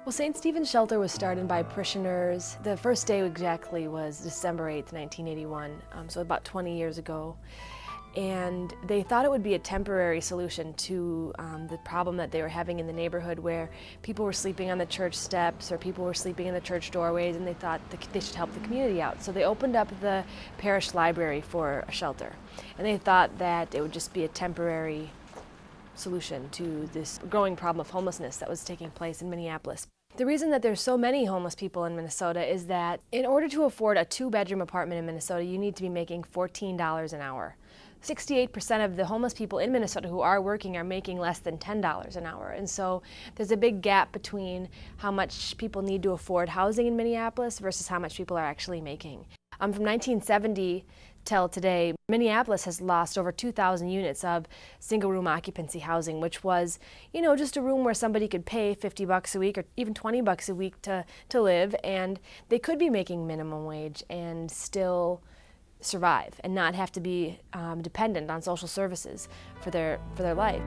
Well, St. Stephen's Shelter was started by parishioners. The first day exactly was December 8th, 1981, so about 20 years ago. And they thought it would be a temporary solution to the problem that they were having in the neighborhood, where people were sleeping on the church steps or people were sleeping in the church doorways, and they thought they should help the community out. So they opened up the parish library for a shelter. And they thought that it would just be a temporary solution to this growing problem of homelessness that was taking place in Minneapolis. The reason that there's so many homeless people in Minnesota is that in order to afford a 2-bedroom apartment in Minnesota, you need to be making $14 an hour. 68% of the homeless people in Minnesota who are working are making less than $10 an hour. And so there's a big gap between how much people need to afford housing in Minneapolis versus how much people are actually making. From 1970 till today, Minneapolis has lost over 2,000 units of single-room occupancy housing, which was, just a room where somebody could pay $50 a week or even $20 a week to live, and they could be making minimum wage and still survive and not have to be dependent on social services for their life.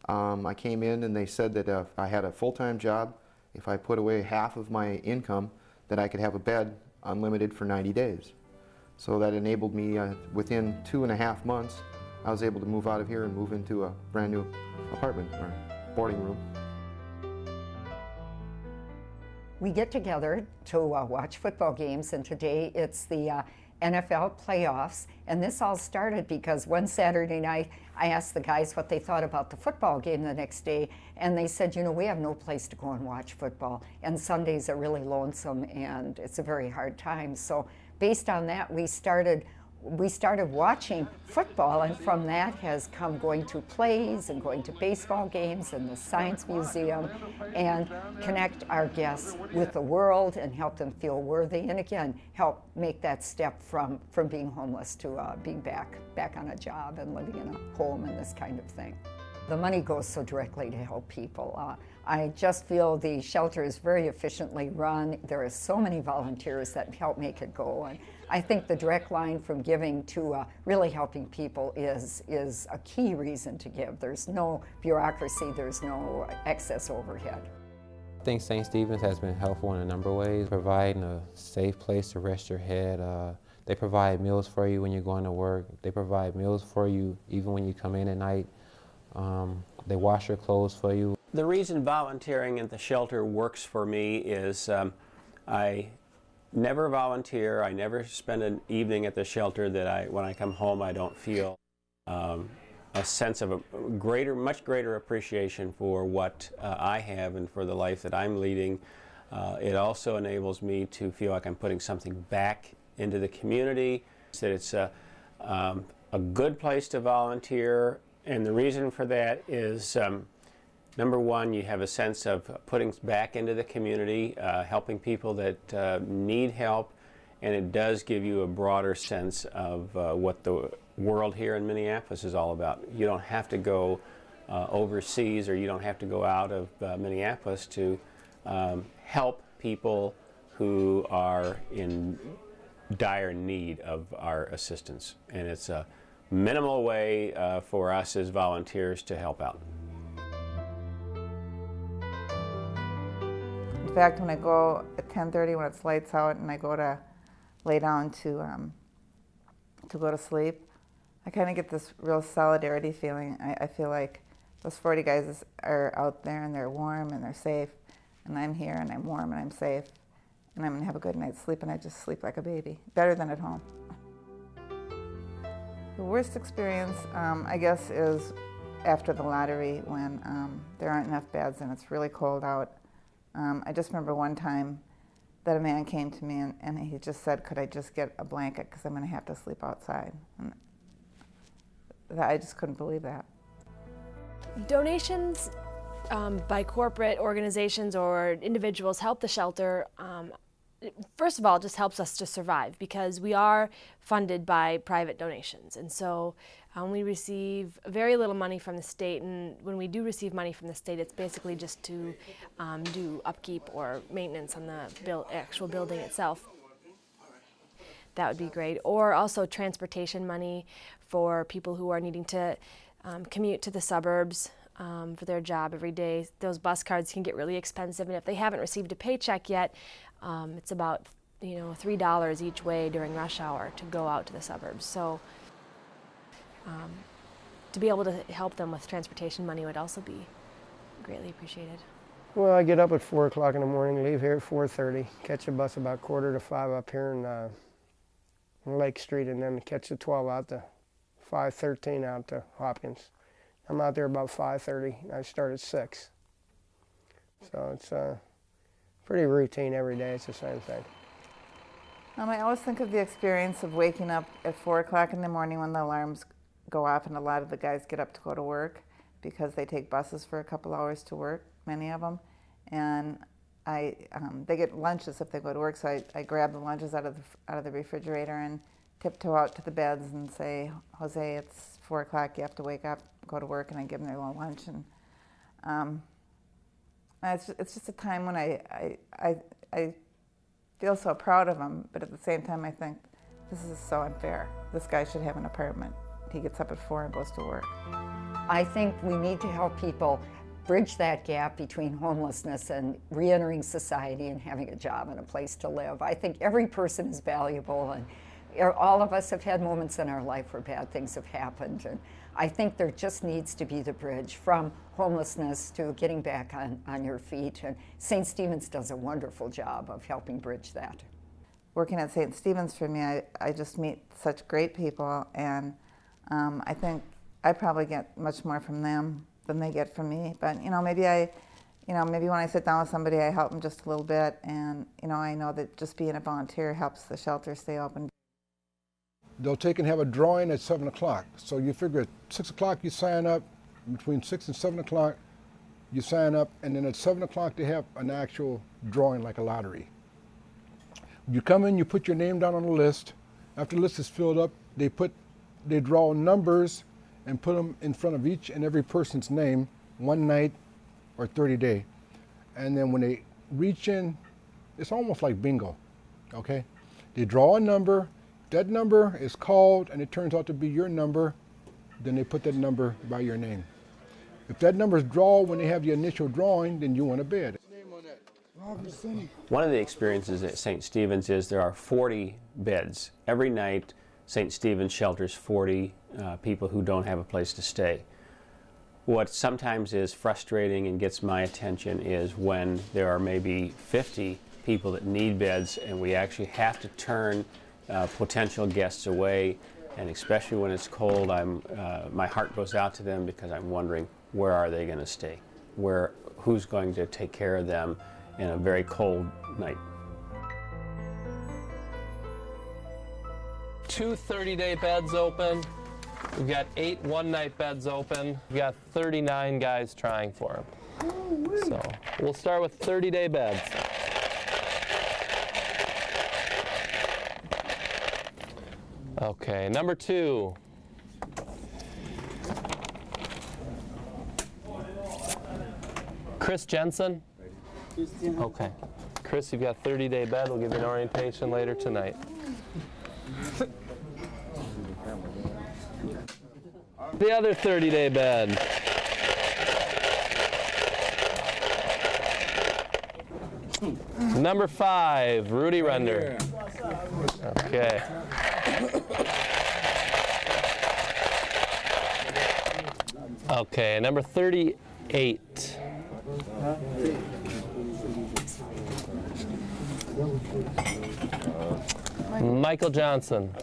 I came in and they said that if I had a full-time job, if I put away half of my income, that I could have a bed unlimited for 90 days. So that enabled me, within 2.5 months, I was able to move out of here and move into a brand new apartment or boarding room. We get together to watch football games, and today it's the NFL playoffs. And this all started because one Saturday night I asked the guys what they thought about the football game the next day, and they said, we have no place to go and watch football, and Sundays are really lonesome and it's a very hard time. So based on that, we started watching football, and from that has come going to plays and going to baseball games and the Science Museum, and connect our guests with the world and help them feel worthy, and again, help make that step from being homeless to being back on a job and living in a home and this kind of thing. The money goes so directly to help people. I just feel the shelter is very efficiently run. There are so many volunteers that help make it go. And I think the direct line from giving to really helping people is a key reason to give. There's no bureaucracy, there's no excess overhead. I think St. Stephen's has been helpful in a number of ways, providing a safe place to rest your head. They provide meals for you when you're going to work. They provide meals for you even when you come in at night. They wash your clothes for you. The reason volunteering at the shelter works for me is I never volunteer. I never spend an evening at the shelter that when I come home I don't feel a sense of a much greater appreciation for what I have and for the life that I'm leading. It also enables me to feel like I'm putting something back into the community, that it's a good place to volunteer. And the reason for that is, number one, you have a sense of putting back into the community, helping people that need help, and it does give you a broader sense of what the world here in Minneapolis is all about. You don't have to go overseas, or you don't have to go out of Minneapolis to help people who are in dire need of our assistance. And it's a minimal way for us as volunteers to help out. In fact, when I go at 10:30 when it's lights out and I go to lay down to go to sleep, I kind of get this real solidarity feeling. I feel like those 40 guys are out there and they're warm and they're safe, and I'm here and I'm warm and I'm safe, and I'm going to have a good night's sleep, and I just sleep like a baby, better than at home. The worst experience, I guess, is after the lottery when there aren't enough beds and it's really cold out. I just remember one time that a man came to me and he just said, could I just get a blanket because I'm going to have to sleep outside. And I just couldn't believe that. Donations by corporate organizations or individuals help the shelter. First of all, it just helps us to survive because we are funded by private donations. And so we receive very little money from the state, and when we do receive money from the state, it's basically just to do upkeep or maintenance on the actual building itself. That would be great. Or also transportation money for people who are needing to commute to the suburbs for their job every day. Those bus cards can get really expensive, and if they haven't received a paycheck yet, it's about $3 each way during rush hour to go out to the suburbs. So to be able to help them with transportation money would also be greatly appreciated. Well, I get up at 4 o'clock in the morning, leave here at 4:30, catch a bus about 4:45 up here in Lake Street, and then catch the 12 out to 5:13 out to Hopkins. I'm out there about 5:30. I start at 6. So it's pretty routine every day. It's the same thing. I always think of the experience of waking up at 4 o'clock in the morning when the alarms go off, and a lot of the guys get up to go to work because they take buses for a couple hours to work, many of them. And they get lunches if they go to work, so I grab the lunches out of the refrigerator and tiptoe out to the beds and say, Jose, it's 4 o'clock, you have to wake up, go to work, and I give them their little lunch. And it's just a time when I feel so proud of him, but at the same time I think, this is so unfair. This guy should have an apartment. He gets up at 4 and goes to work. I think we need to help people bridge that gap between homelessness and re-entering society and having a job and a place to live. I think every person is valuable, and all of us have had moments in our life where bad things have happened, and I think there just needs to be the bridge from homelessness to getting back on your feet, and St. Stephen's does a wonderful job of helping bridge that. Working at St. Stephen's, for me, I just meet such great people, and I think I probably get much more from them than they get from me. But maybe when I sit down with somebody, I help them just a little bit, and I know that just being a volunteer helps the shelter stay open. They'll take and have a drawing at 7 o'clock. So you figure at 6 o'clock you sign up, between 6 and 7 o'clock you sign up, and then at 7 o'clock they have an actual drawing like a lottery. You come in, you put your name down on the list. After the list is filled up, they draw numbers and put them in front of each and every person's name, one night or 30 day. And then when they reach in, it's almost like bingo, okay? They draw a number, that number is called and it turns out to be your number, then they put that number by your name. If that number is drawn when they have the initial drawing, then you win a bed. One of the experiences at St. Stephen's is there are 40 beds. Every night, St. Stephen's shelters 40 people who don't have a place to stay. What sometimes is frustrating and gets my attention is when there are maybe 50 people that need beds and we actually have to turn potential guests away, and especially when it's cold, my heart goes out to them because I'm wondering, where are they going to stay? Who's going to take care of them in a very cold night? 2 30-day beds open. We've got 8 one-night beds open. We've got 39 guys trying for them. So we'll start with 30-day beds. Okay, number 2. Chris Jensen? Okay. Chris, you've got 30-day bed. We'll give you an orientation later tonight. The other 30-day bed. Number 5, Rudy Render. Okay. Okay, number 38. Michael Johnson.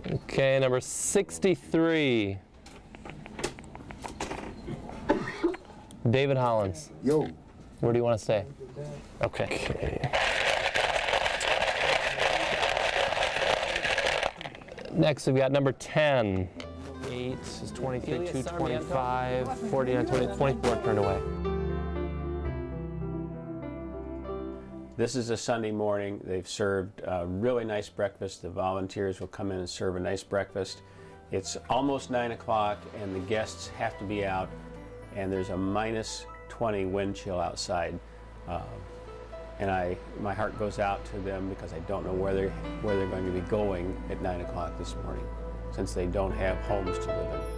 Okay, number 63. David Hollins. Yo. Where do you want to stay? Okay. Next, we've got number 10. 8 is 23, 2, 25, 49, 20, 24 turned away. This is a Sunday morning. They've served a really nice breakfast. The volunteers will come in and serve a nice breakfast. It's almost 9 o'clock and the guests have to be out, and there's a -20 wind chill outside. And my heart goes out to them because I don't know where they're going to be going at 9 o'clock this morning, since they don't have homes to live in.